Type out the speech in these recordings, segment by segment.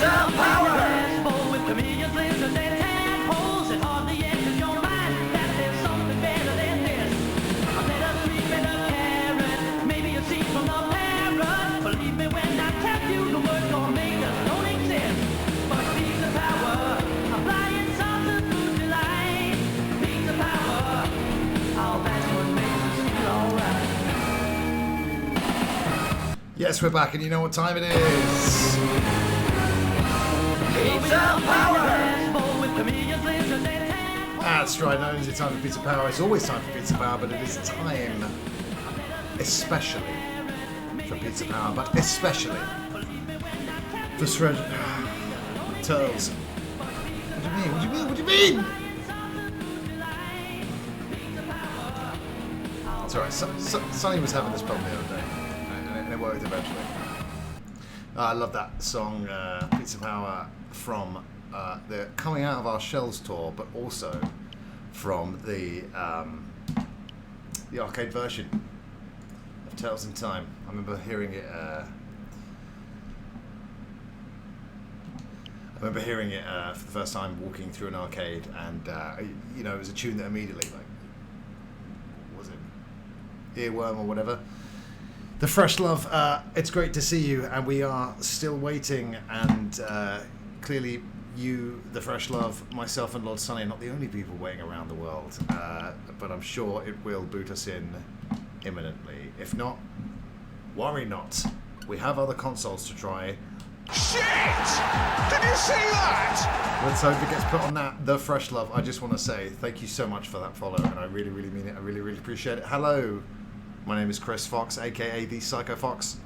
Pizza Power! Yes, we're back, and you know what time it is. Pizza Power! That's right, not only is it time for Pizza Power, it's always time for Pizza Power, but it is time especially for Pizza Power, but especially for Shred Turtles. What do you mean? What do you mean? What do you mean? It's alright, Sonny was having this problem the other day, and it worked eventually. I love that song, Pizza Power, from the Coming Out of Our Shells tour, but also from the arcade version of Tales in Time. I remember hearing it. For the first time walking through an arcade, and it was a tune that immediately, like, was it earworm or whatever. The Fresh Love, it's great to see you, and we are still waiting, and clearly you, The Fresh Love, myself and Lord Sonny are not the only people waiting around the world, but I'm sure it will boot us in imminently. If not, worry not. We have other consoles to try. Shit! Did you see that? Let's hope it gets put on that. The Fresh Love, I just want to say thank you so much for that follow, and I really, really mean it. I really, really appreciate it. Hello. My name is Chris Fox, aka the Psycho Fox,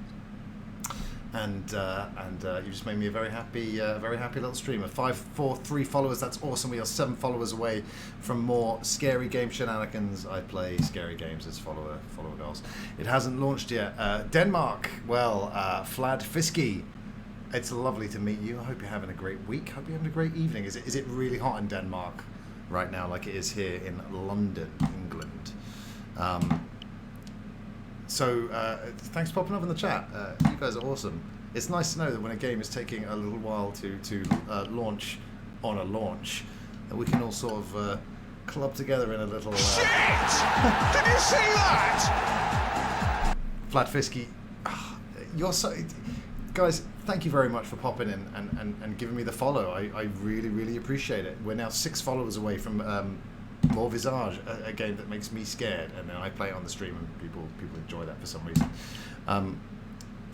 and you just made me a very happy little streamer. 543 followers, that's awesome. We are 7 followers away from more scary game shenanigans. I play scary games as follower goals. It hasn't launched yet. Denmark, well, Flad Fisky, it's lovely to meet you. I hope you're having a great week. Hope you're having a great evening. Is it really hot in Denmark right now, like it is here in London, England? So thanks for popping up in the chat. You guys are awesome. It's nice to know that when a game is taking a little while to launch on a launch, that we can all sort of club together in a little... Shit! Did you see that? Flat Fisky, you're so... Guys, thank you very much for popping in and giving me the follow. I really, really appreciate it. We're now 6 followers away from... More Visage, a game that makes me scared, and then I play it on the stream, and people enjoy that for some reason.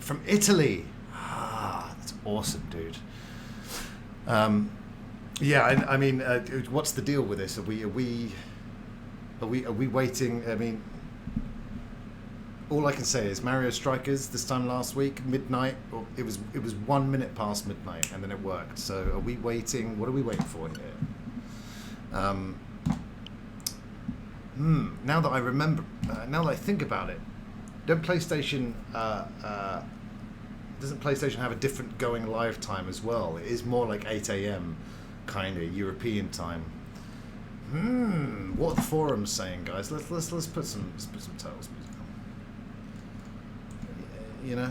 From Italy, that's awesome, dude. I mean, what's the deal with this? Are we waiting? I mean, all I can say is Mario Strikers this time last week, midnight. Or it was 1 minute past midnight, and then it worked. So are we waiting? What are we waiting for here? Now that I remember, now that I think about it, doesn't PlayStation have a different going live time as well? It is more like 8 a.m. kind of European time. What are the forums saying, guys? Let's put some Turtles music on. You know.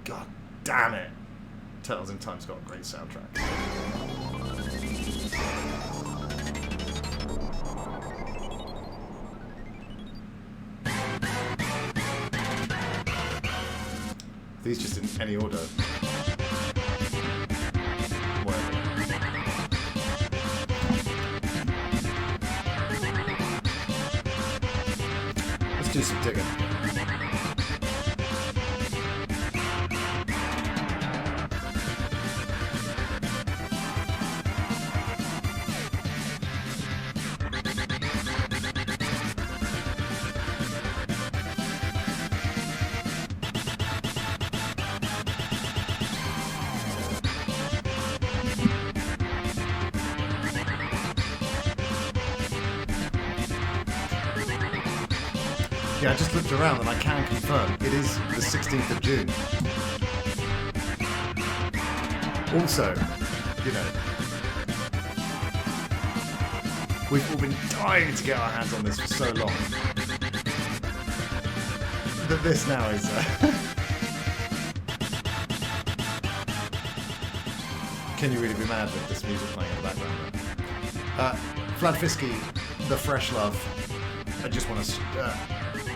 God damn it! Turtles in Time's got a great soundtrack. These just in any order. Whatever. Let's do some digging. Yeah, I just looked around and I can confirm it is the 16th of June. Also, you know, we've all been dying to get our hands on this for so long that this now is Can you really be mad with this music playing in the background? Vlad Fisky, The Fresh Love. I just want to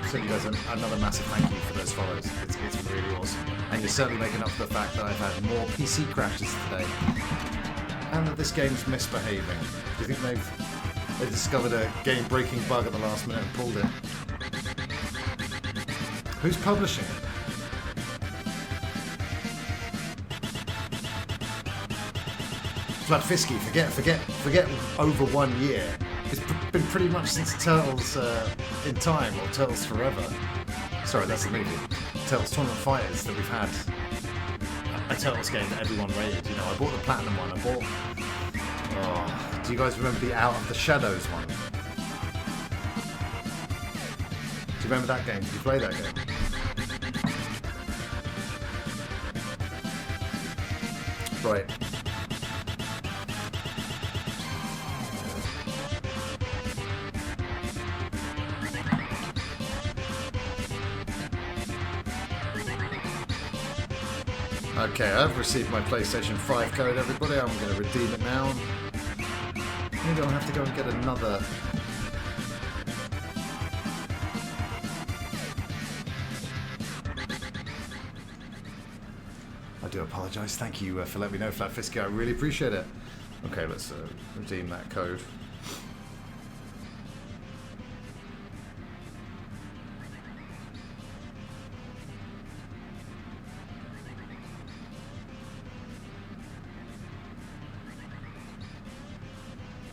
send you guys another massive thank you for those follows. It's really awesome. And you're certainly making up for the fact that I've had more PC crashes today. And that this game's misbehaving. Do you think they've discovered a game-breaking bug at the last minute and pulled it? Who's publishing it? Vlad Fisky, forget over 1 year. It's been pretty much since Turtles in Time, or Turtles Forever. Sorry, that's the movie. Turtles Tournament Fighters that we've had. A Turtles game that everyone rated. You know, I bought the Platinum one. Oh, do you guys remember the Out of the Shadows one? Do you remember that game? Did you play that game? Right. Okay, I've received my PlayStation 5 code, everybody. I'm going to redeem it now. Maybe I'll have to go and get another. I do apologise. Thank you for letting me know, Flat Fisky. I really appreciate it. Okay, let's redeem that code.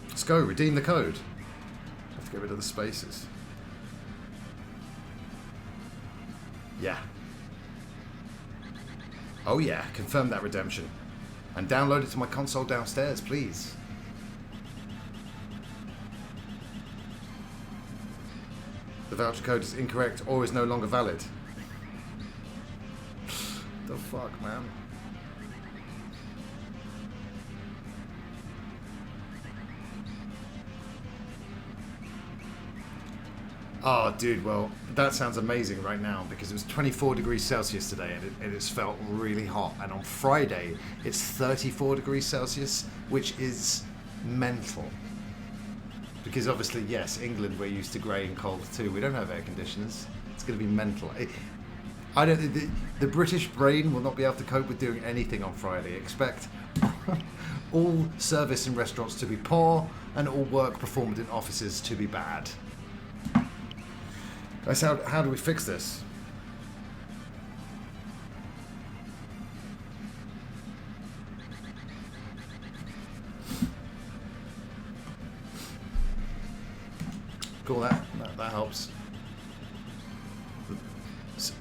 Let's go, redeem the code. Have to get rid of the spaces. Yeah. Oh yeah, confirm that redemption. And download it to my console downstairs, please. The voucher code is incorrect or is no longer valid. The fuck, man? Oh, dude, well, that sounds amazing right now because it was 24 degrees Celsius today and it's felt really hot. And on Friday, it's 34 degrees Celsius, which is mental. Because obviously, yes, England, we're used to grey and cold too. We don't have air conditioners. It's going to be mental. I don't. The British brain will not be able to cope with doing anything on Friday. Expect all service in restaurants to be poor and all work performed in offices to be bad. Guys, how do we fix this? Cool, that helps.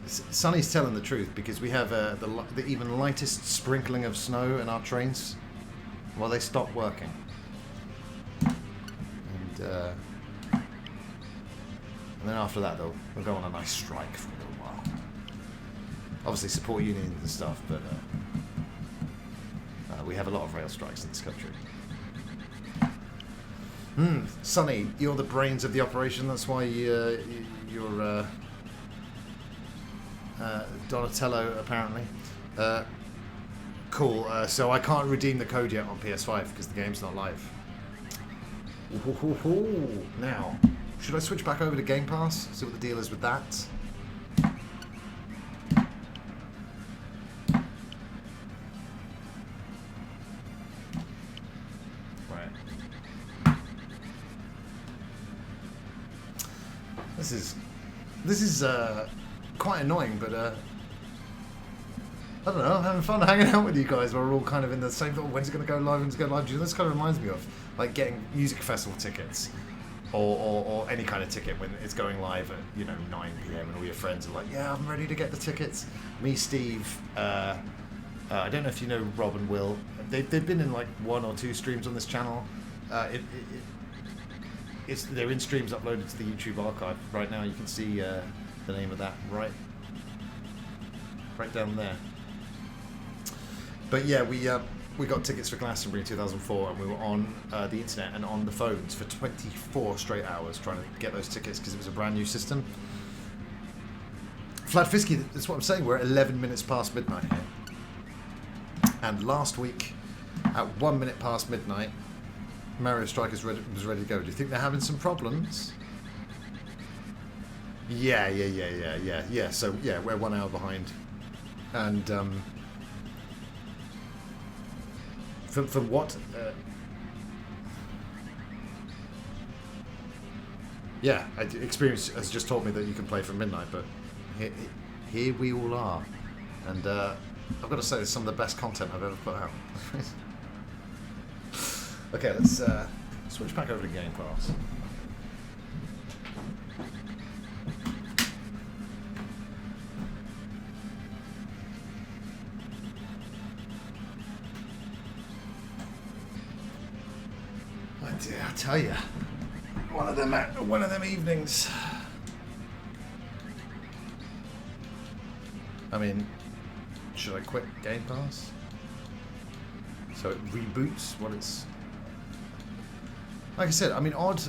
Sonny's telling the truth because we have the even lightest sprinkling of snow in our trains while they stop working. And then after that, they'll go on a nice strike for a little while. Obviously, support unions and stuff, but we have a lot of rail strikes in this country. Sonny, you're the brains of the operation. That's why you're Donatello, apparently. Cool. So I can't redeem the code yet on PS5 because the game's not live. Now, should I switch back over to Game Pass? See what the deal is with that. Right. This is quite annoying, but I don't know. I'm having fun hanging out with you guys. We're all kind of in the same thought. When's it going to go live? When's it going to go live? This kind of reminds me of like getting music festival tickets. Or any kind of ticket when it's going live at 9 PM and all your friends are like, yeah, I'm ready to get the tickets. Me, Steve, I don't know if you know Rob and Will. They've been in like 1 or 2 streams on this channel. They're in streams uploaded to the YouTube archive right now. You can see the name of that right down there. But yeah, we got tickets for Glastonbury in 2004 and we were on the internet and on the phones for 24 straight hours trying to get those tickets because it was a brand new system. Vlad Fisky, that's what I'm saying, we're at 11 minutes past midnight here. And last week at 1 minute past midnight, Mario Strikers was ready to go. Do you think they're having some problems? Yeah. So yeah, we're 1 hour behind, and from what? Yeah, experience has just taught me that you can play from midnight, but here we all are, and I've got to say, it's some of the best content I've ever put out. Okay, let's switch back over to Game Pass. I tell you, one of them evenings. I mean, should I quit Game Pass? So it reboots what it's. Like I said, I mean, odd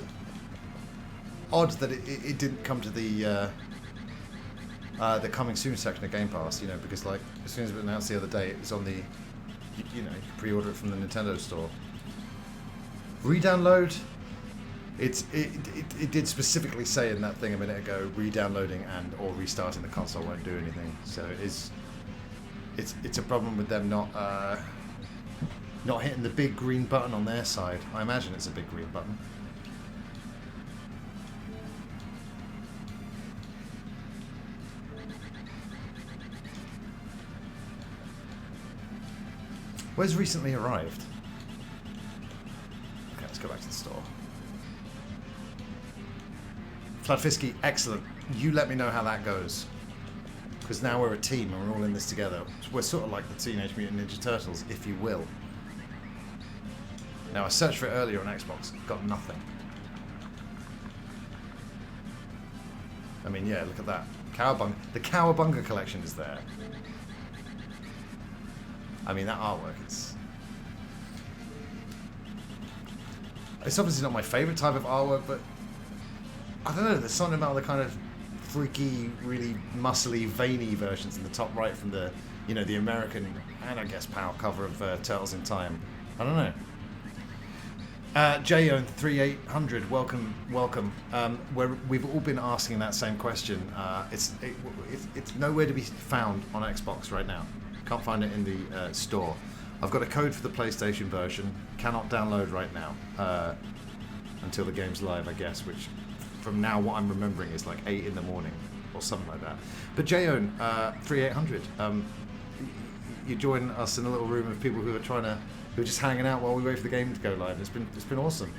that it didn't come to the coming soon section of Game Pass, you know, because like as soon as it was announced the other day, it was on the, you know, you could pre-order it from the Nintendo store. Re-download. It did specifically say in that thing a minute ago, re-downloading and or restarting the console won't do anything. So it's a problem with them not hitting the big green button on their side. I imagine it's a big green button. Where's recently arrived? Okay, let's go back to the store. Fladfisky, excellent. You let me know how that goes. Because now we're a team and we're all in this together. We're sort of like the Teenage Mutant Ninja Turtles, if you will. Now, I searched for it earlier on Xbox, got nothing. I mean, yeah, look at that. Cowabunga. The Cowabunga collection is there. I mean, that artwork is... It's obviously not my favourite type of artwork, but... I don't know, there's something about the kind of freaky, really muscly, veiny versions in the top right from the, you know, the American and I guess PAL cover of Turtles in Time. I don't know. J-Own3800, welcome. We've all been asking that same question. It's nowhere to be found on Xbox right now. Can't find it in the store. I've got a code for the PlayStation version. Cannot download right now until the game's live, I guess, which from now what I'm remembering is like 8 in the morning or something like that. But J-Own 3800, you join us in a little room of people who are just hanging out while we wait for the game to go live. It's been awesome.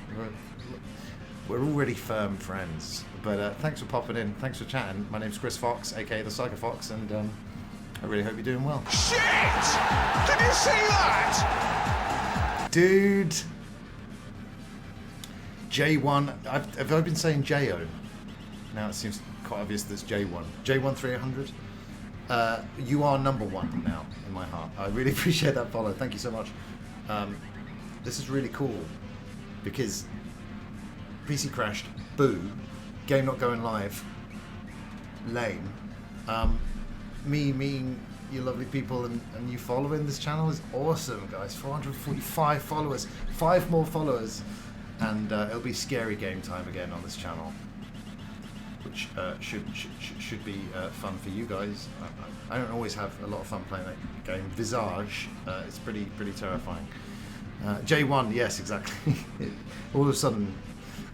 We're already firm friends. But thanks for popping in. Thanks for chatting. My name's Chris Fox, aka the Psycho Fox, and I really hope you're doing well. Shit! Did you see that? Dude. J1. Have I been saying J-Own? Now it seems quite obvious that it's J1. J1 3800. You are number one now in my heart. I really appreciate that follow. Thank you so much. This is really cool because PC crashed. Boo. Game not going live. Lame. Me meeting you lovely people and you following this channel is awesome, guys. 445 followers. 5 more followers. And it'll be scary game time again on this channel, which should be fun for you guys. I don't always have a lot of fun playing that game. Visage, it's pretty terrifying. J1, yes, exactly. All of a sudden,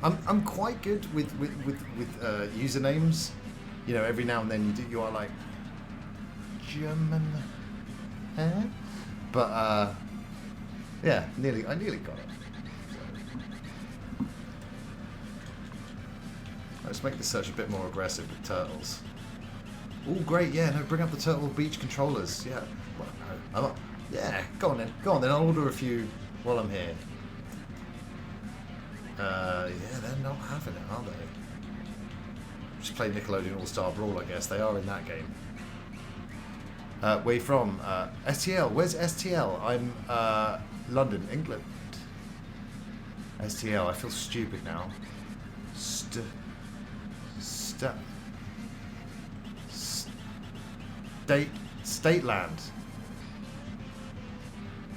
I'm quite good with usernames. You know, every now and then you are like German, but yeah, I nearly got it. Let's make the search a bit more aggressive with turtles. Oh, great, yeah, no, bring up the Turtle Beach controllers. Yeah, well, no, yeah, go on then, I'll order a few while I'm here. Yeah, they're not having it, are they? Just play Nickelodeon All-Star Brawl, I guess. They are in that game. Where you from? STL, where's STL? I'm, London, England. STL, I feel stupid now. Stateland.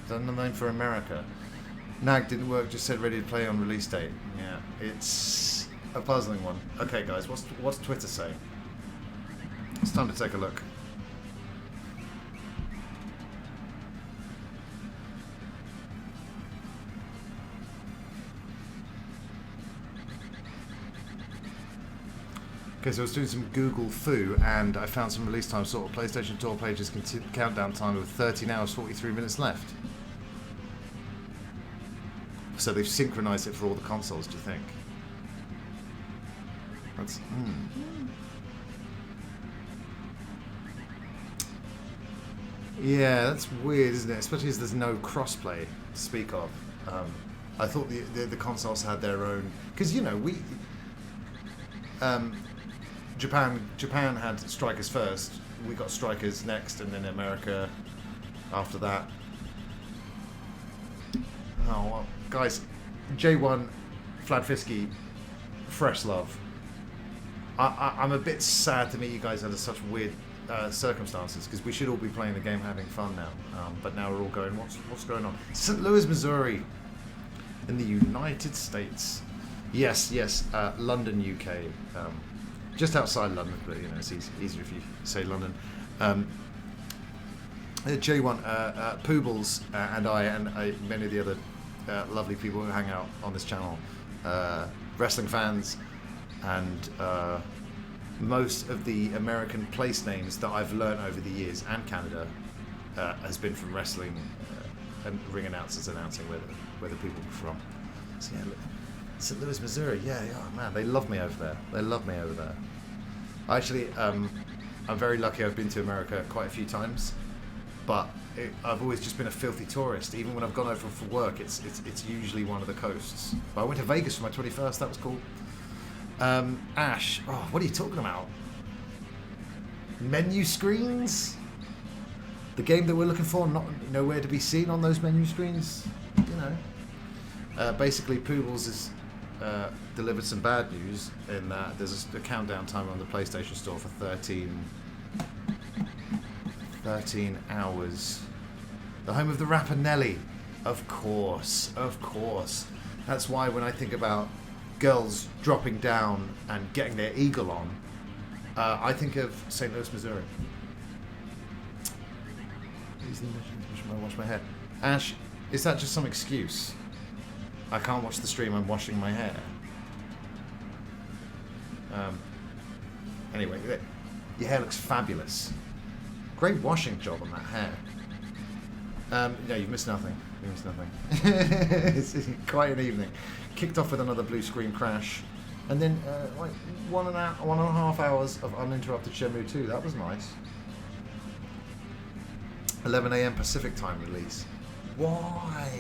Is that another name for America? Nag didn't work, just said ready to play on release date. Yeah, it's a puzzling one. Okay, guys, what's Twitter say? It's time to take a look. Okay, so I was doing some Google foo and I found some release time sort of PlayStation Tour pages countdown time of 13 hours 43 minutes left. So they've synchronized it for all the consoles, do you think? That's Yeah, that's weird, isn't it? Especially as there's no crossplay to speak of. I thought the consoles had their own, because you know Japan had Strikers first. We got Strikers next, and then America after that. Oh well, guys, J1, Fladfisky, fresh love. I'm a bit sad to meet you guys under such weird circumstances, because we should all be playing the game, having fun now. But now we're all going, what's going on? St. Louis, Missouri, in the United States. Yes, London, UK. Just outside London, but you know it's easier if you say London. J1, Poobles, and I, and many of the other lovely people who hang out on this channel, wrestling fans, and most of the American place names that I've learned over the years, and Canada, has been from wrestling and ring announcers announcing where the people are from. So yeah, look, St. Louis, Missouri. Yeah, man, they love me over there. They love me over there. Actually, I'm very lucky. I've been to America quite a few times, but I've always just been a filthy tourist. Even when I've gone over for work, it's usually one of the coasts. But I went to Vegas for my 21st. That was cool. Ash, oh, what are you talking about? Menu screens? The game that we're looking for, nowhere to be seen on those menu screens. You know. Basically, Poobles has delivered some bad news in that there's a countdown timer on the PlayStation Store for 13 hours. The home of the rapper Nelly. Of course. That's why when I think about girls dropping down and getting their eagle on, I think of St. Louis, Missouri. I wash my hair. Ash, is that just some excuse? I can't watch the stream, I'm washing my hair. Anyway, your hair looks fabulous. Great washing job on that hair. No, you've missed nothing. It's quite an evening. Kicked off with another blue screen crash, and then like 1.5 hours of uninterrupted Shenmue 2. That was nice. 11 a.m. Pacific time release. Why?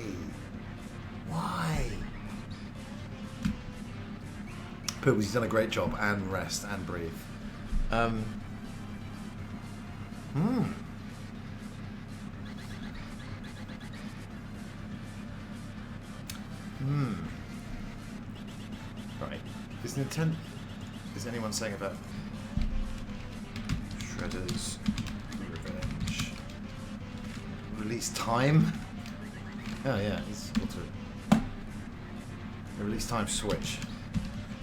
Poobles, he's done a great job, and rest and breathe. Right. Is anyone saying about Shredder's Revenge release time? Oh yeah, it's got to the release time Switch.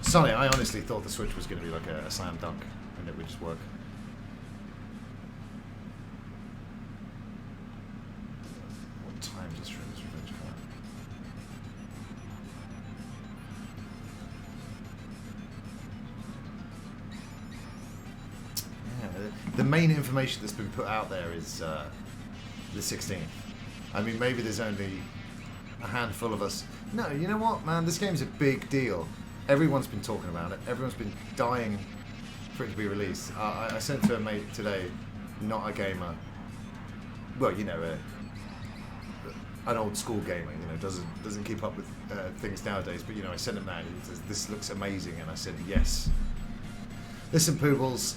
Sonny, I honestly thought the Switch was going to be like a slam dunk and it would just work. What time does Shredder's Revenge come out? Yeah, the main information that's been put out there is the 16th. I mean, maybe there's only a handful of us. No, you know what, man? This game's a big deal. Everyone's been talking about it. Everyone's been dying for it to be released. I sent to a mate today, not a gamer. Well, you know, an old school gamer. You know, doesn't keep up with things nowadays. But you know, I sent him that. He says, "This looks amazing," and I said, "Yes." Listen, Poobles,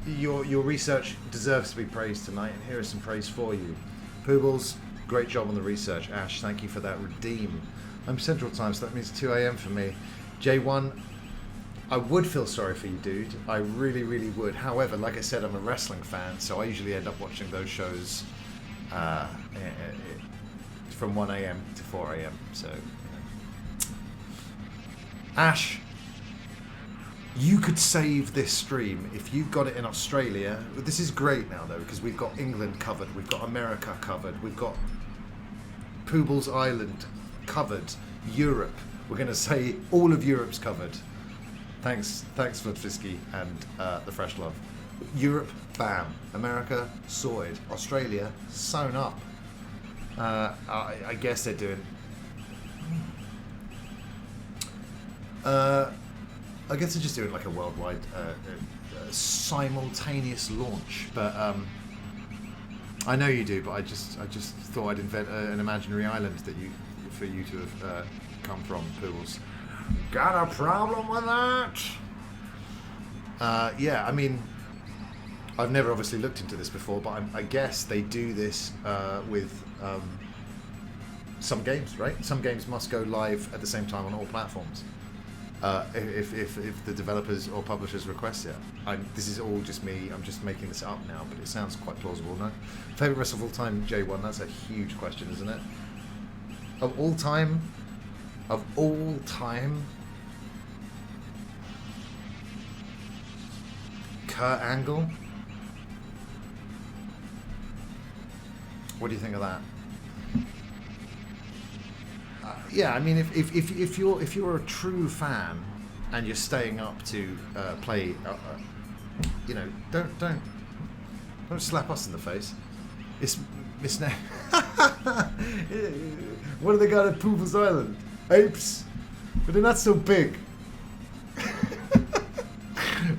your research deserves to be praised tonight, and here is some praise for you. Poobles, great job on the research. Ash, thank you for that redeem. I'm Central Time, so that means 2 a.m. for me. J1, I would feel sorry for you, dude. I really, really would. However, like I said, I'm a wrestling fan, so I usually end up watching those shows from 1 a.m. to 4 a.m. So, you know. Ash, you could save this stream if you've got it in Australia. This is great now though, because we've got England covered, we've got America covered, we've got Poobles Island covered, Europe. We're going to say all of Europe's covered. Thanks Floodfisky and the Fresh Love. Europe, bam. America, sorted. Australia, sewn up. I guess they're doing. I guess they're just doing like a worldwide simultaneous launch. But I know you do. But I just thought I'd invent an imaginary island that for you to have come from, Pools. Got a problem with that? Yeah, I mean, I've never obviously looked into this before, but I guess they do this with some games, right? Some games must go live at the same time on all platforms. If the developers or publishers request it. This is all just me, I'm just making this up now, but it sounds quite plausible, no? Favourite wrestler of all time, J1, that's a huge question, isn't it? Of all time? Of all time? Kurt Angle? What do you think of that? Yeah, I mean, if you're a true fan and you're staying up to play, you know, don't slap us in the face. It's now. What do they got at Poobles Island? Apes, but they're not so big.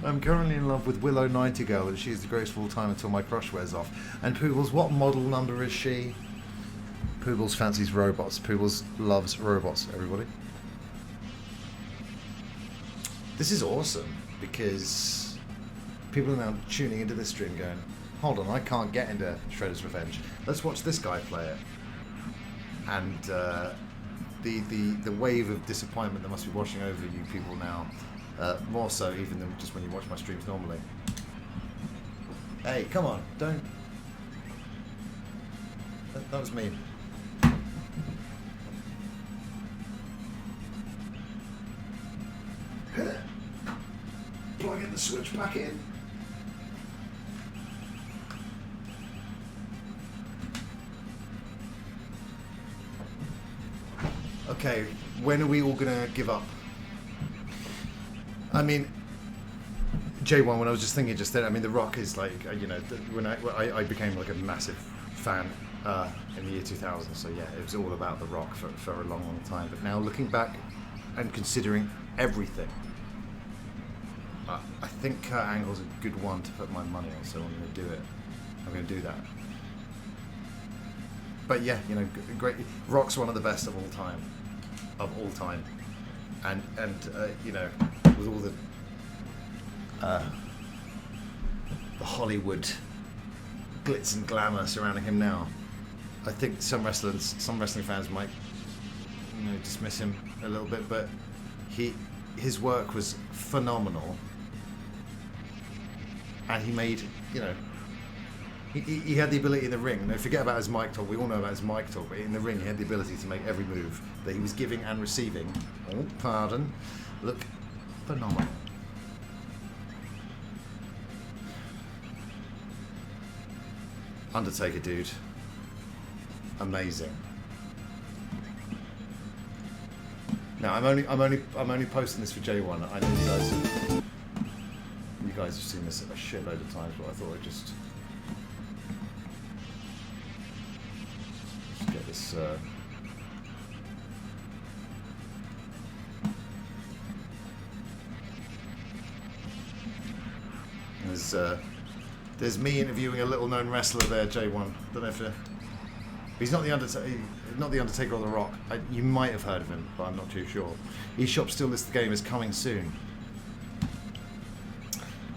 I'm currently in love with Willow Nightingale, and she's the greatest of all time until my crush wears off. And Poobles, what model number is she? Poobles fancies robots. Poobles loves robots, everybody. This is awesome, because people are now tuning into this stream going, hold on, I can't get into Shredder's Revenge. Let's watch this guy play it. And the wave of disappointment that must be washing over you people now, more so even than just when you watch my streams normally. Hey, come on, don't. That was me. Plugging the switch back in. Okay, when are we all gonna give up? I mean, J1, when I was just thinking just then, I mean, The Rock is like, you know, when I became like a massive fan in the year 2000, so yeah, it was all about The Rock for a long, long time. But now looking back and considering everything, I think Kurt Angle's a good one to put my money on, so I'm going to do it. I'm going to do that. But yeah, you know, great. Rock's one of the best of all time. And you know, with all the Hollywood glitz and glamour surrounding him now, I think some wrestling fans might, you know, dismiss him a little bit, but his work was phenomenal, and he made, you know, he had the ability in the ring. No, forget about his mic talk. We all know about his mic talk, but in the ring, he had the ability to make every move that he was giving and receiving. Oh, pardon. Look, phenomenal. Undertaker, dude. Amazing. Now, I'm only posting this for J1. I know you guys have seen this a shitload of times, but I thought I'd just get this. There's me interviewing a little-known wrestler there, J1. Don't know if he's not the Undertaker or The Rock. You might have heard of him, but I'm not too sure. eShop still lists the game as coming soon.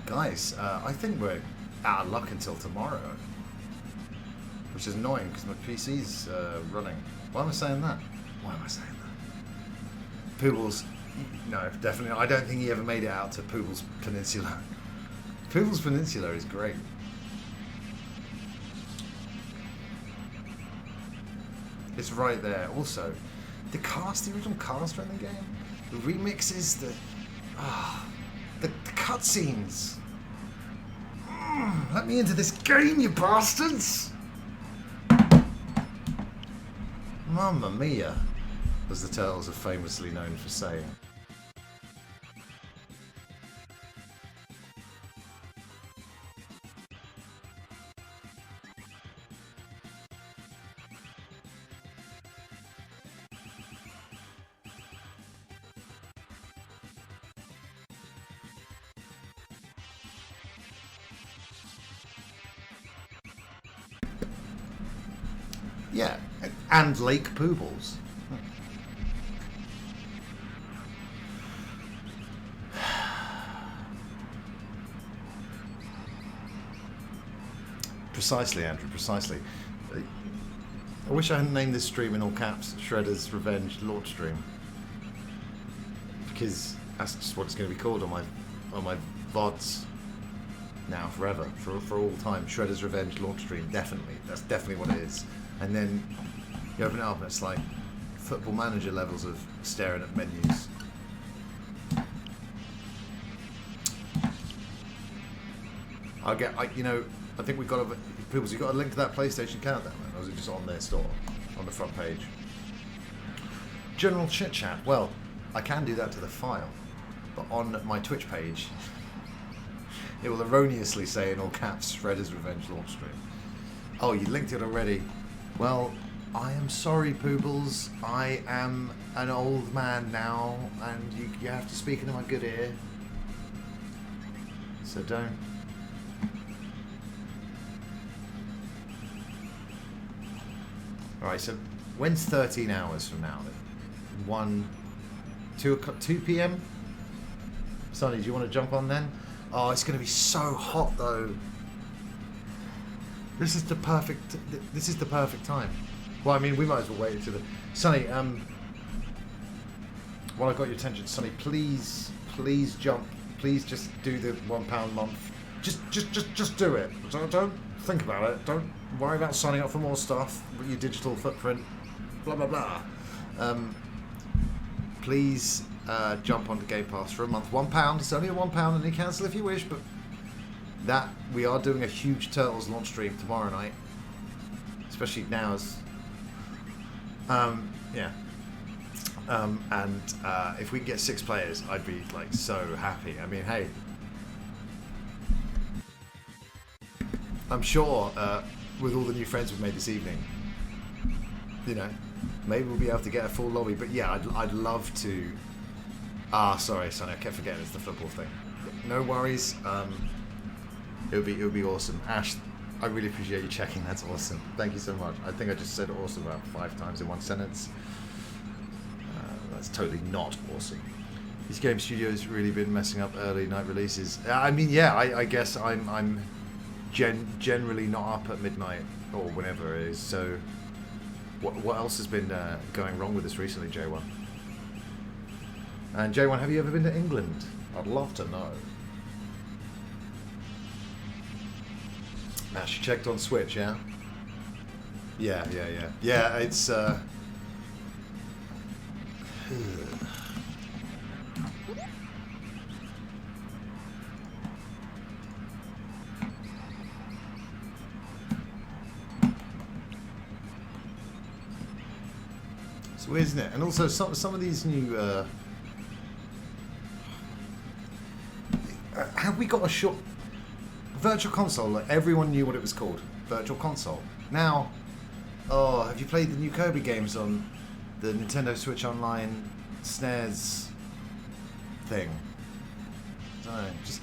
Guys, I think we're out of luck until tomorrow, which is annoying because my PC's running. Why am I saying that? Poobles, no, definitely. I don't think he ever made it out to Poobles Peninsula. Poobles Peninsula is great. It's right there. Also, the original cast are in the game. The remixes, the cutscenes. Let me into this game, you bastards! Mamma mia, as the Turtles are famously known for saying. Yeah, and Lake Poobles. Precisely, Andrew, precisely. I wish I hadn't named this stream in all caps Shredder's Revenge launch stream. Because that's just what it's going to be called on my VODs now, forever, for all time. Shredder's Revenge launch stream, definitely. That's definitely what it is. And then you open it up and it's like Football Manager levels of staring at menus. I think we've got Poobles, you got a link to that PlayStation countdown, or is it just on their store, on the front page? General chit chat. Well, I can do that to the file, but on my Twitch page, it will erroneously say in all caps Shredder's Revenge launch stream. Oh, you linked it already. Well, I am sorry, Poobles. I am an old man now, and you have to speak into my good ear. So don't. Alright, so when's 13 hours from now then? 2 p.m? Sonny, do you want to jump on then? Oh, it's going to be so hot though. This is the perfect time. Well, I mean, we might as well wait until the... Sonny, while I've got your attention, Sonny, please jump. Please just do the £1 month. Just do it. Don't think about it. Don't worry about signing up for more stuff. Your digital footprint. Blah, blah, blah. Please jump onto Game Pass for a month. £1. It's only a £1 and you cancel if you wish, but that we are doing a huge Turtles launch stream tomorrow night. Especially now as yeah. And if we can get 6 players, I'd be like so happy. I mean, hey, I'm sure with all the new friends we've made this evening, you know, maybe we'll be able to get a full lobby. But yeah, I'd love to. Sorry, Sonny, I kept forgetting it's the football thing. No worries. It would be awesome. Ash, I really appreciate you checking. That's awesome. Thank you so much. I think I just said awesome about 5 times in one sentence. That's totally not awesome. These game studios really been messing up early night releases. I mean, yeah, I guess I'm generally not up at midnight or whenever it is. So, what else has been going wrong with this recently, J1? And J1, have you ever been to England? I'd love to know. Ash, you checked on Switch, yeah? Yeah, it's it's weird, isn't it? And also some of these new have we got a short Virtual Console? Like, everyone knew what it was called, Virtual Console. Now, oh, have you played the new Kirby games on the Nintendo Switch Online SNES thing? I don't know, just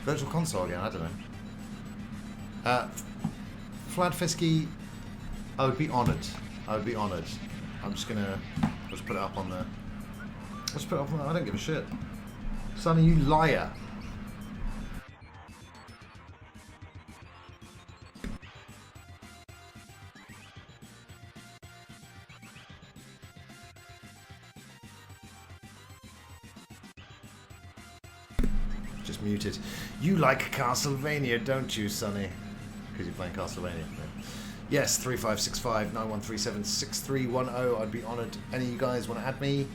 Virtual Console again. I don't know. Vlad Fisky, I would be honoured. I'm just gonna put it up on the. Let's put it up on the. I don't give a shit. Sonny, you liar. Just muted. You like Castlevania, don't you, Sonny? Because you're playing Castlevania. Yes, 3565 9137 6310. I'd be honoured. Any of you guys want to add me?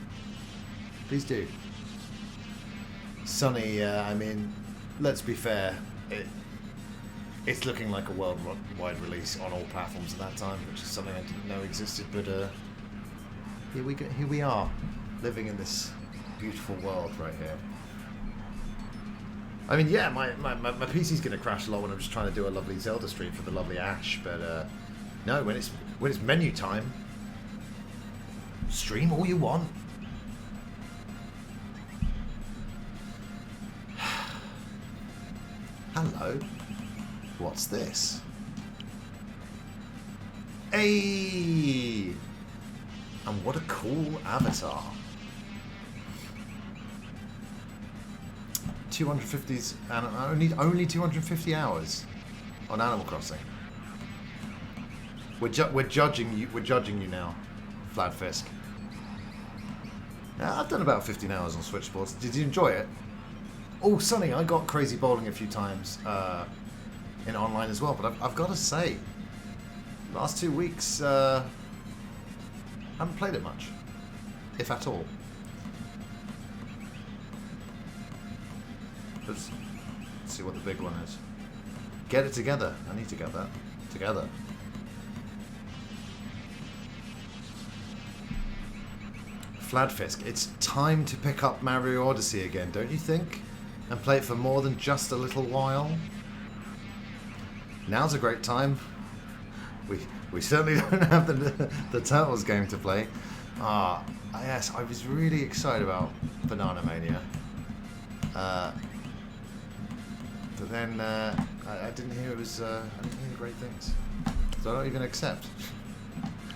Please do. Sonny, I mean, let's be fair. It's looking like a worldwide release on all platforms at that time, which is something I didn't know existed. But here we are, living in this beautiful world right here. I mean, yeah, my PC's going to crash a lot when I'm just trying to do a lovely Zelda stream for the lovely Ash. But no, when it's menu time, stream all you want. Hello. What's this? Hey! And what a cool avatar. 250s and only 250 hours on Animal Crossing. We're judging you now, Fladfisk. Now, I've done about 15 hours on Switch Sports. Did you enjoy it? Oh, Sonny, I got crazy bowling a few times in online as well, but I've got to say, last 2 weeks, haven't played it much, if at all. Let's see what the big one is. Get it together. I need to get that together. Fladfisk, it's time to pick up Mario Odyssey again, don't you think? And play it for more than just a little while. Now's a great time. We certainly don't have the Turtles game to play. Yes, I was really excited about Banana Mania. But then I didn't hear it was. I didn't hear great things, so I don't even accept.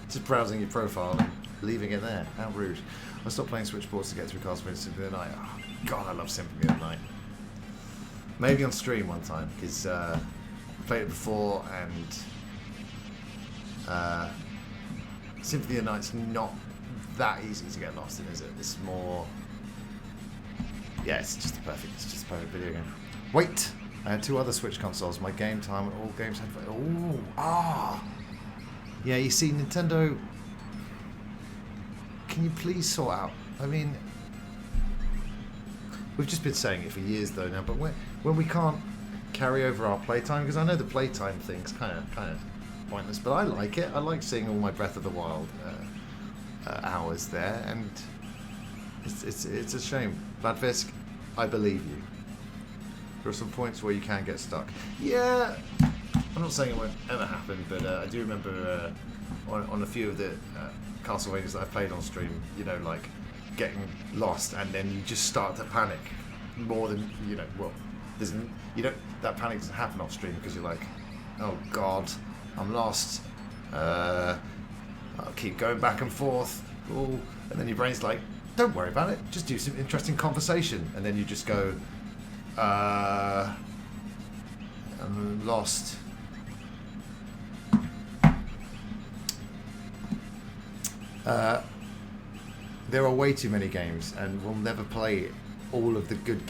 Just browsing your profile and leaving it there. How rude! I stopped playing Switch Sports to get through Castlevania Symphony of the Night. Oh, God, I love Symphony of the Night. Maybe on stream one time because I played it before and Symphony of the Night's not that easy to get lost in, is it? It's more. Yeah, it's just a perfect video game. Wait. I had 2 other Switch consoles. My game time and all games had. Yeah, you see, Nintendo. Can you please sort out? I mean, we've just been saying it for years though now. But when we can't carry over our playtime, because I know the playtime thing's kind of pointless, but I like it. I like seeing all my Breath of the Wild hours there, and it's a shame. Fladfisk, I believe you. There are some points where you can get stuck. Yeah, I'm not saying it won't ever happen, but I do remember on a few of the Castlevanias that I played on stream, you know, like getting lost, and then you just start to panic more than well, that panic doesn't happen off stream because you're like, oh God, I'm lost. I'll keep going back and forth. Ooh. And then your brain's like, don't worry about it, just do some interesting conversation, and then you just go. I'm lost. There are way too many games, and we'll never play all of the good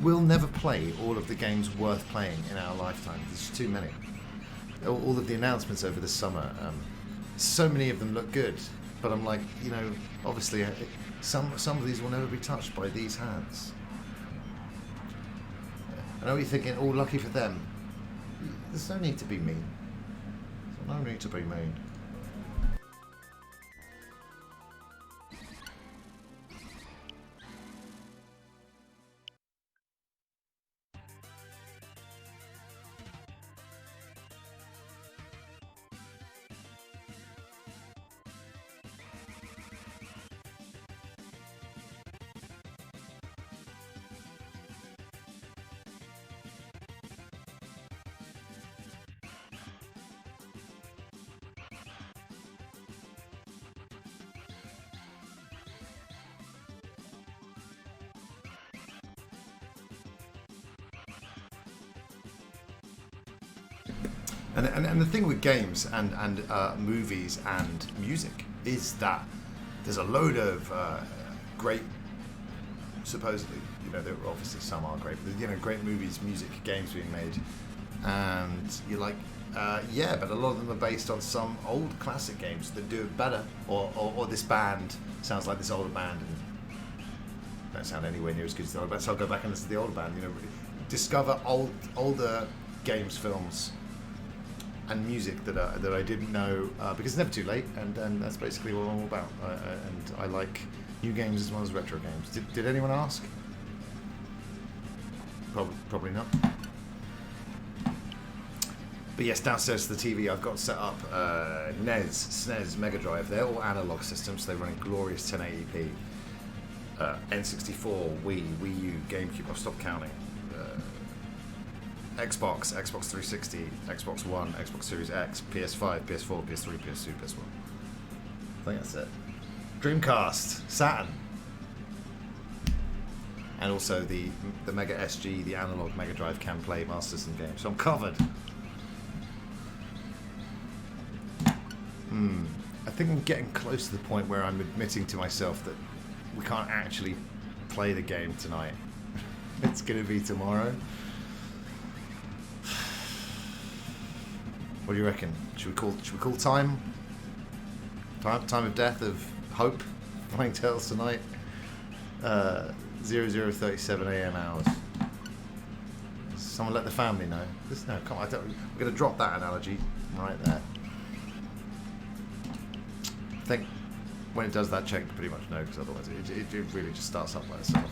We'll never play all of the games worth playing in our lifetime. There's too many. All of the announcements over the summer, so many of them look good, but I'm like, obviously, some of these will never be touched by these hands. I know you're thinking, oh, lucky for them. There's no need to be mean. There's no need to be mean. And the thing with games and movies and music is that there's a load of great, supposedly, there obviously some are great, but great movies, music, games being made, and you're like, Yeah, but a lot of them are based on some old classic games that do it better. Or this band sounds like this older band and don't sound anywhere near as good as the older band. So I'll go back and listen to the older band. You know, discover older games, films, and music that I didn't know because it's never too late. And that's basically what I'm all about. And I like new games as well as retro games. Did anyone ask? Probably not. But yes, downstairs to the TV, I've got set up NES, SNES, Mega Drive. They're all analog systems, so they run in glorious 1080p. N64, Wii, Wii U, GameCube, I've stopped counting. Xbox, Xbox 360, Xbox One, Xbox Series X, PS5, PS4, PS3, PS2, PS1. I think that's it. Dreamcast, Saturn. And also the Mega SG, the analog Mega Drive can play Master System games. So I'm covered. I think I'm getting close to the point where I'm admitting to myself that we can't actually play the game tonight. It's going to be tomorrow. What do you reckon? Should we call time? Time of death of hope? Playing Tales tonight. 00:37 a.m. hours. Someone let the family know. No, come on. We're going to drop that analogy right there. I think when it does that, check pretty much no, because otherwise it really just starts up by itself.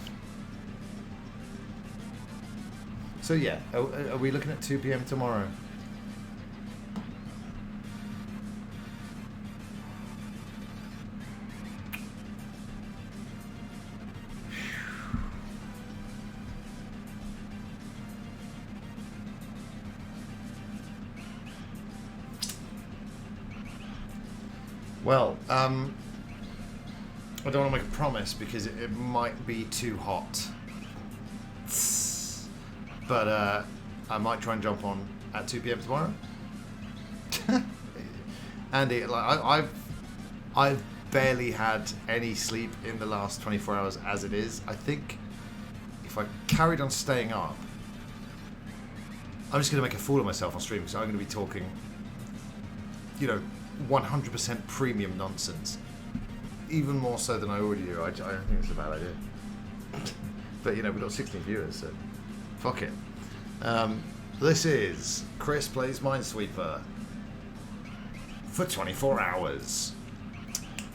So yeah, are we looking at 2 p.m. tomorrow? Well, I don't want to make a promise because it might be too hot. But I might try and jump on at 2 p.m. tomorrow. Andy, like I've barely had any sleep in the last 24 hours as it is. I think if I carried on staying up, I'm just going to make a fool of myself on stream because I'm going to be talking, 100% premium nonsense. Even more so than I already do. I don't think it's a bad idea. But, we've got 16 viewers, so fuck it. This is Chris Plays Minesweeper for 24 hours.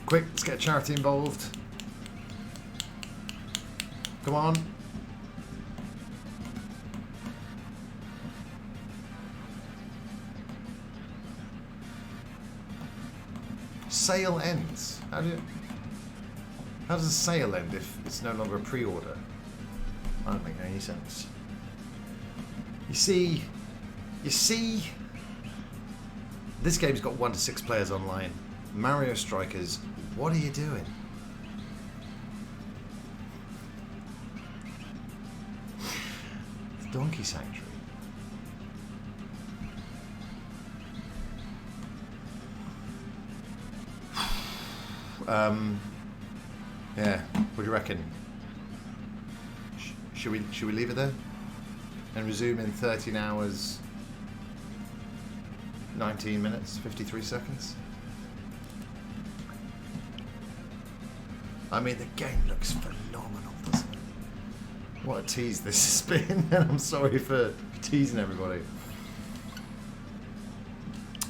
Quick, let's get a charity involved. Come on. Sale ends. How does a sale end if it's no longer a pre-order? I don't make any sense. You see, this game's got 1 to 6 players online. Mario Strikers, what are you doing? The Donkey Sanctuary. Yeah, what do you reckon? Should we leave it there and resume in 13 hours, 19 minutes, 53 seconds? I mean, the game looks phenomenal, doesn't it? What a tease this has been, and I'm sorry for teasing everybody.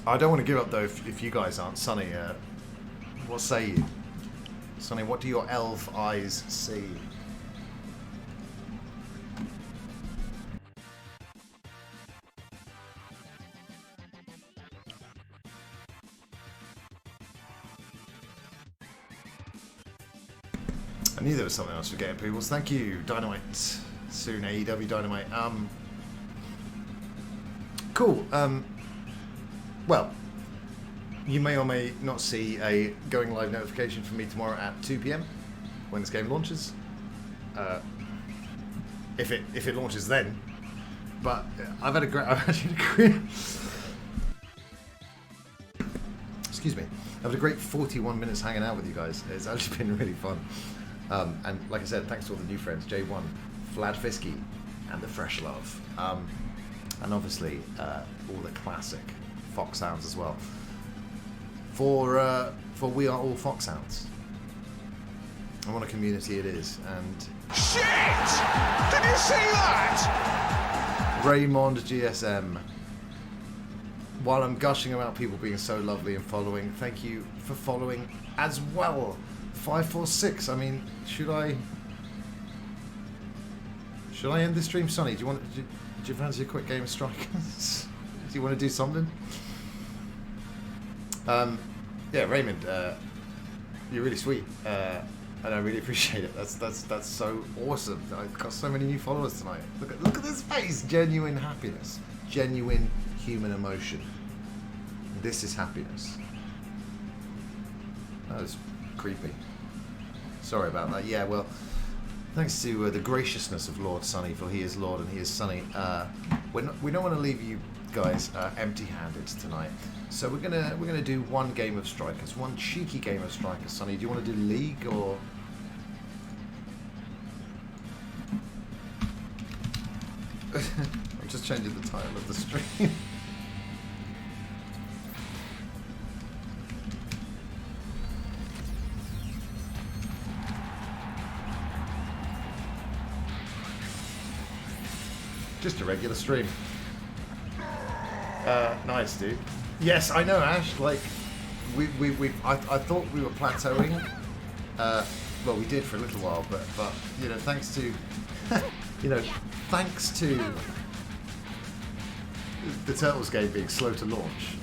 I don't want to give up though if you guys aren't. Sonny, what say you? Sonny, what do your elf eyes see? I knew there was something else for getting peoples. Thank you, Dynamite. Soon, AEW Dynamite. Cool. Well, you may or may not see a going live notification from me tomorrow at 2 p.m. when this game launches. If it launches then. But I've actually had a great excuse me. I've had a great 41 minutes hanging out with you guys. It's actually been really fun. And like I said, thanks to all the new friends, J1, Vlad Fisky, and the Fresh Love. and obviously all the classic Foxhounds as well. For we are all Foxhounds. And what a community it is. And Shit! Did you see that? Raymond GSM. While I'm gushing about people being so lovely and following, thank you for following as well. 546. I mean, should I end the stream, Sonny? Do you fancy a quick game of Strikers? Do you want to do something? Yeah, Raymond, you're really sweet, and I really appreciate it. That's so awesome. I've got so many new followers tonight. Look at this face. Genuine happiness, genuine human emotion. This is happiness. That was creepy. Sorry about that. Yeah, well, thanks to the graciousness of Lord Sunny, for he is Lord and he is Sunny. We don't want to leave you guys empty-handed tonight. So we're gonna do one game of Strikers, one cheeky game of Strikers. Sonny, do you want to do League or? I'm just changing the title of the stream. Just a regular stream. Nice, dude. Yes, I know, Ash. Like, I thought we were plateauing. Well, we did for a little while, but you know, thanks to, thanks to the Turtles game being slow to launch,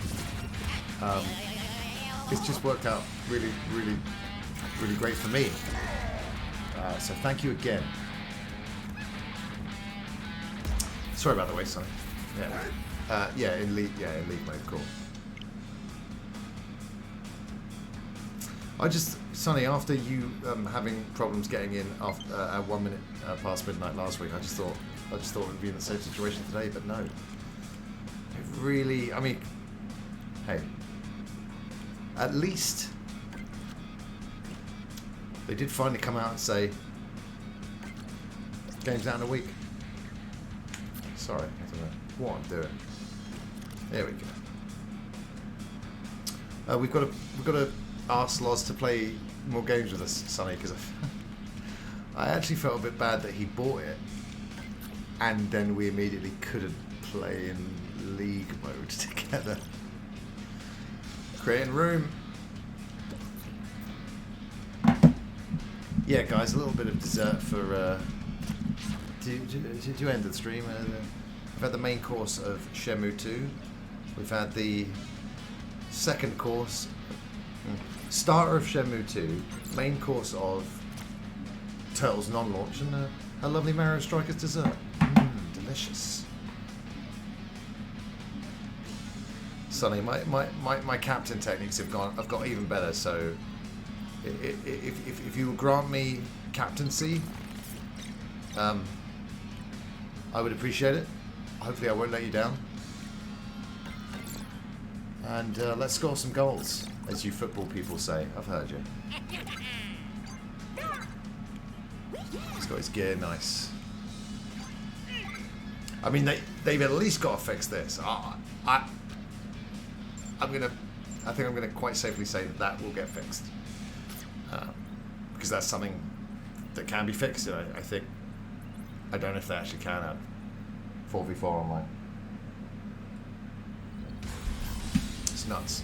it's just worked out really, really, really great for me. So thank you again. Sorry about the wait, Sonny. Yeah, in league mode, cool. Sonny, after you having problems getting in after at 1 minute past midnight last week, I just thought we'd be in the same situation today, but no. It really, I mean, hey, at least they did finally come out and say game's out in a week. Sorry, I don't know what I'm doing. There we go. We've got to ask Loz to play more games with us, Sonny, because I actually felt a bit bad that he bought it, and then we immediately couldn't play in League mode together. Creating room. Yeah, guys, a little bit of dessert for to end the stream. We've had the main course of Shenmue 2. We've had the second course, starter of Shenmue 2, main course of Turtles non-launch, and a lovely Mario Strikers dessert. Delicious. Sonny, my captain techniques have got even better. So if you will grant me captaincy, I would appreciate it. Hopefully I won't let you down. And let's score some goals, as you football people say. I've heard you. He's got his gear nice. I mean, they've at least got to fix this. I think I'm gonna quite safely say that will get fixed, because that's something that can be fixed. I think. I don't know if they actually can add 4v4 online. It's nuts.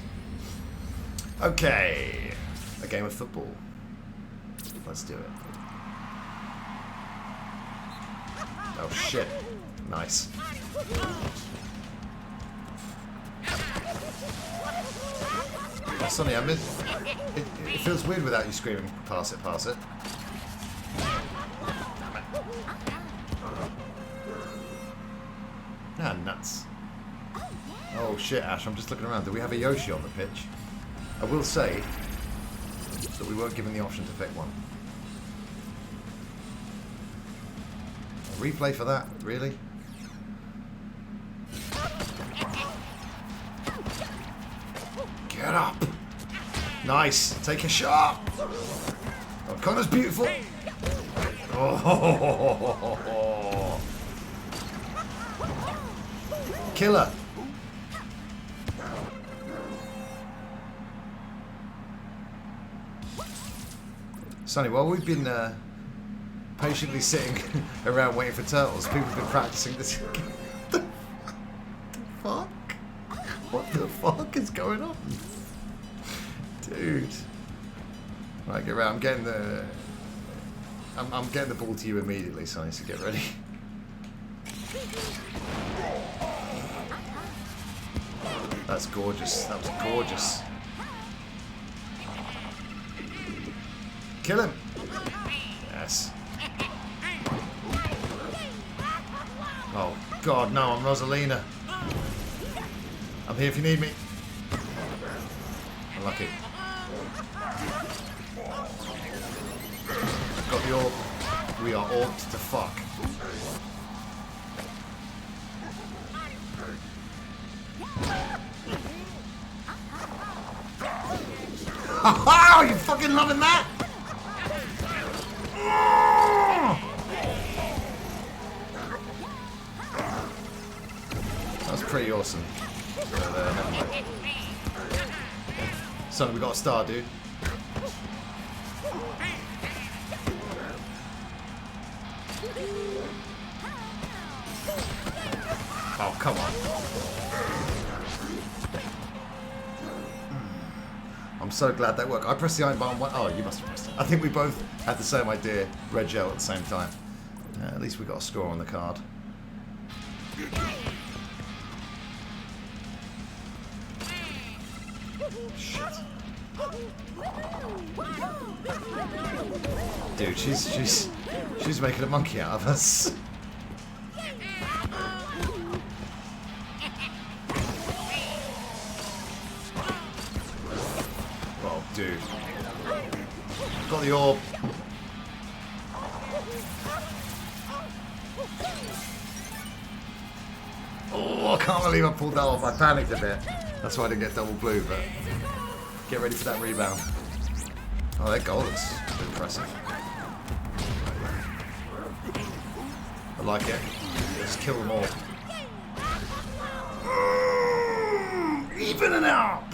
Okay, a game of football. Let's do it. Oh shit! Nice. Oh, Sonny, I miss. It feels weird without you screaming, "Pass it, pass it." Ah, nuts. Oh shit, Ash, I'm just looking around. Do we have a Yoshi on the pitch? I will say that we weren't given the option to pick one. A replay for that? Really? Get up! Nice! Take a shot! Oh, Connor's beautiful! Oh! Killer. Sonny, while we've been patiently sitting around waiting for turtles, people have been practicing this. The fuck? What the fuck is going on? Dude. Right, get around. I'm getting the... I'm getting the ball to you immediately, Sonny, so get ready. That's gorgeous. That was gorgeous. Kill him. Yes. Oh, God, no, I'm Rosalina. I'm here if you need me. Unlucky. Got the orb. We are orbed to fuck. Ha-ha! Are you fucking loving that? That's pretty awesome. Never mind. Son, we got a star, dude. Oh, come on. I'm so glad that worked. I pressed the iron button one. Oh, you must have pressed it. I think we both had the same idea, red gel at the same time. At least we got a score on the card. Shit. Dude, she's making a monkey out of us. Well, dude. Got the orb. Oh, I can't believe I pulled that off. I panicked a bit. That's why I didn't get double blue, but get ready for that rebound. Oh, that goal is impressive. I like it. Just kill them all. Even and out!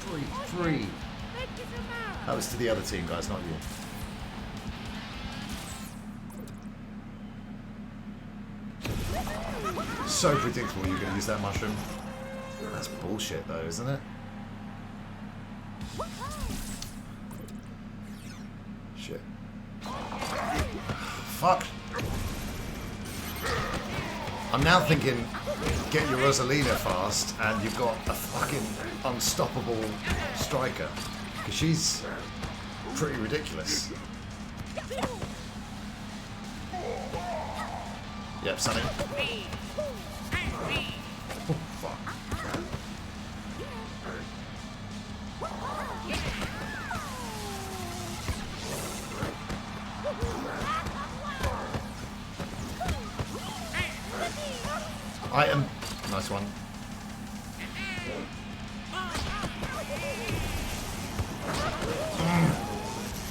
3-3. That was to the other team, guys, not you. So predictable you're going to use that mushroom. That's bullshit, though, isn't it? Shit. Fuck. I'm now thinking, get your Rosalina fast, and you've got a fucking unstoppable striker. Because she's pretty ridiculous. Yep, Sonny. Oh, fuck. Item. Nice one.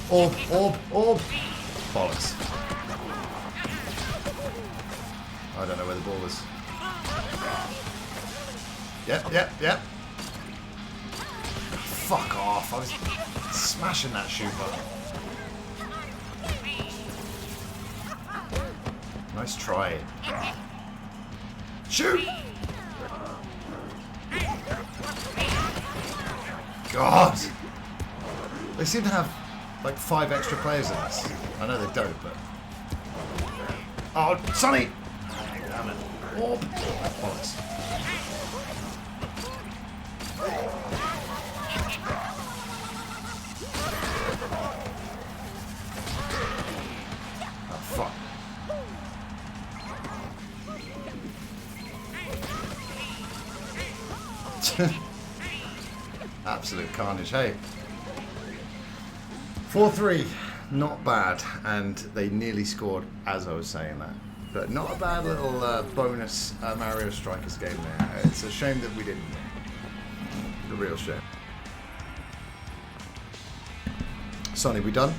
Orb, orb, orb. Bollocks. I don't know where the ball is. Yep. Fuck off. I was smashing that shoot button. Nice try. Shoot! God! They seem to have like 5 extra players in this. I know they don't, but... Oh, Sonny! Damn it. Orb! Bollocks. Oh, fuck. Absolute carnage. Hey, 4-3, not bad, and they nearly scored as I was saying that. But not a bad little bonus Mario Strikers game there. It's a shame that we didn't win. A real shame. Sonny, we done?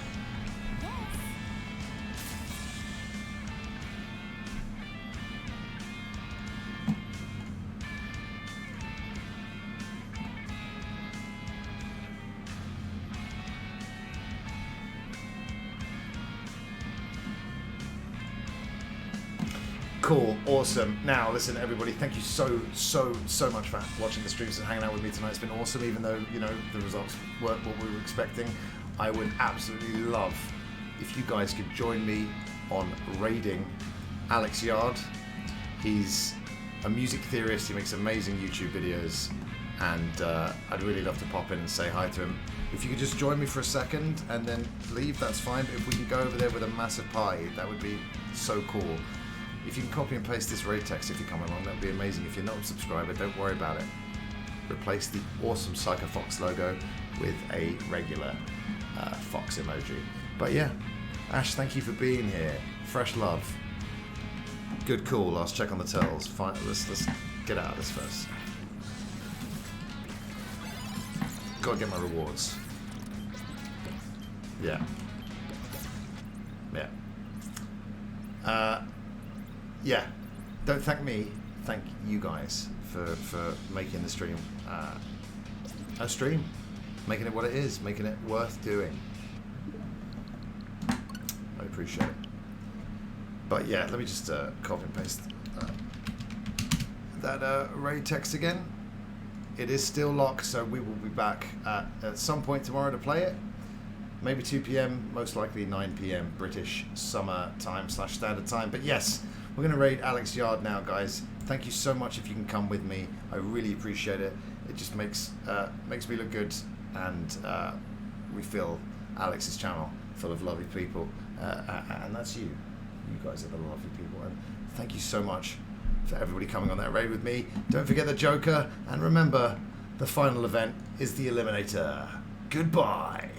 Cool, awesome. Now, listen, everybody, thank you so much for watching the streams and hanging out with me tonight. It's been awesome, even though, you know, the results weren't what we were expecting. I would absolutely love if you guys could join me on raiding Alex Yard. He's a music theorist. He makes amazing YouTube videos, and I'd really love to pop in and say hi to him. If you could just join me for a second and then leave, that's fine. But if we can go over there with a massive party, that would be so cool. If you can copy and paste this raid text if you come along, that would be amazing. If you're not a subscriber, don't worry about it. Replace the awesome Psycho Fox logo with a regular fox emoji. But yeah, Ash, thank you for being here. Fresh love. Good call. Last check on the tells. Fine. Let's get out of this first. Gotta get my rewards. Yeah. Yeah. Yeah, don't thank me, thank you guys for making the stream a stream, making it what it is, making it worth doing. I appreciate it. But yeah, let me just copy and paste that raid text again. It is still locked, so we will be back at some point tomorrow to play it. Maybe 2 p.m, most likely 9 p.m. British summer time / standard time. But yes, we're going to raid Alex Yard now, guys. Thank you so much if you can come with me. I really appreciate it. It just makes me look good, and we fill Alex's channel full of lovely people, and that's you. You guys are the lovely people, and thank you so much for everybody coming on that raid with me. Don't forget the Joker, and remember, the final event is the Eliminator. Goodbye.